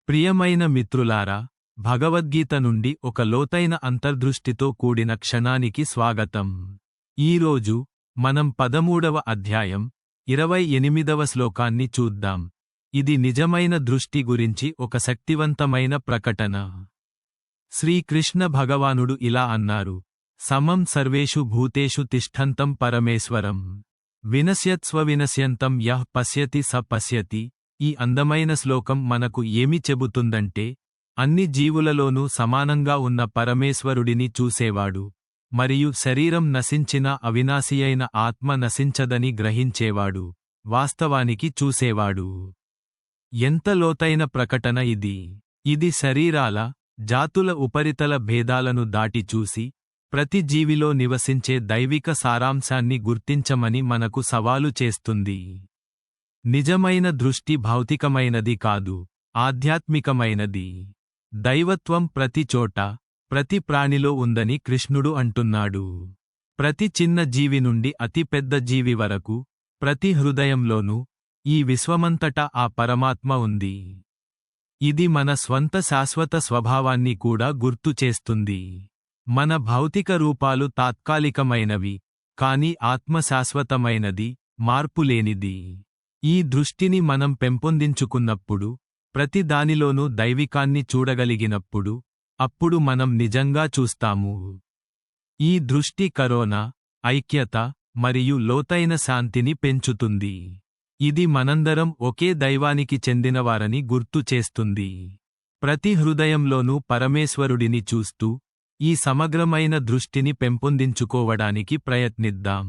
ప్రియమైన మిత్రులారా, భగవద్గీత నుండి ఒక లోతైన అంతర్దృష్టితో కూడిన క్షణానికి స్వాగతం. ఈరోజు మనం 13వ అధ్యాయం 28వ శ్లోకాన్ని చూద్దాం. ఇది నిజమైన దృష్టి గురించి ఒక శక్తివంతమైన ప్రకటన. శ్రీకృష్ణ భగవానుడు ఇలా అన్నారు: సమం సర్వేషు భూతేషు తిష్ఠంతం పరమేశ్వరం వినశ్యత్స్వ వినశ్యంతం యః పశ్యతి స పశ్యతి. ఈ అందమైన శ్లోకం మనకు ఏమి చెబుతుందంటే, అన్ని జీవులలోనూ సమానంగా ఉన్న పరమేశ్వరుడిని చూసేవాడు, మరియు శరీరం నశించిన అవినాశియైన ఆత్మ నశించదని గ్రహించేవాడు, వాస్తవానికి చూసేవాడు. ఎంత లోతైన ప్రకటన ఇది! ఇది శరీరాల, జాతుల ఉపరితల భేదాలను దాటి చూసి, ప్రతి జీవిలో నివసించే దైవిక సారాంశాన్ని గుర్తించమని మనకు సవాలు చేస్తుంది. నిజమైన దృష్టి భౌతికమైనది కాదు, ఆధ్యాత్మికమైనది. దైవత్వం ప్రతి చోట, ప్రతి ప్రాణిలో ఉందని కృష్ణుడు అంటున్నాడు. ప్రతి చిన్న జీవి నుండి అతి పెద్ద జీవి వరకు, ప్రతి హృదయంలోనూ, ఈ విశ్వమంతటా ఆ పరమాత్మ ఉంది. ఇది మన స్వంత శాశ్వత స్వభావాన్ని కూడా గుర్తు చేస్తుంది. మన భౌతిక రూపాలు తాత్కాలికమైనవి, కాని ఆత్మ శాశ్వతమైనది, మార్పులేనిది. ఈ దృష్టిని మనం పెంపొందించుకున్నప్పుడు, ప్రతి దానిలోనూ దైవికాన్ని చూడగలిగినప్పుడు, అప్పుడు మనం నిజంగా చూస్తాము. ఈ దృష్టి కరుణ, ఐక్యత మరియు లోతైన శాంతిని పెంచుతుంది. ఇది మనందరం ఒకే దైవానికి చెందినవారని గుర్తు చేస్తుంది. ప్రతి హృదయంలోనూ పరమేశ్వరుడిని చూస్తూ, ఈ సమగ్రమైన దృష్టిని పెంపొందించుకోవడానికి ప్రయత్నిద్దాం.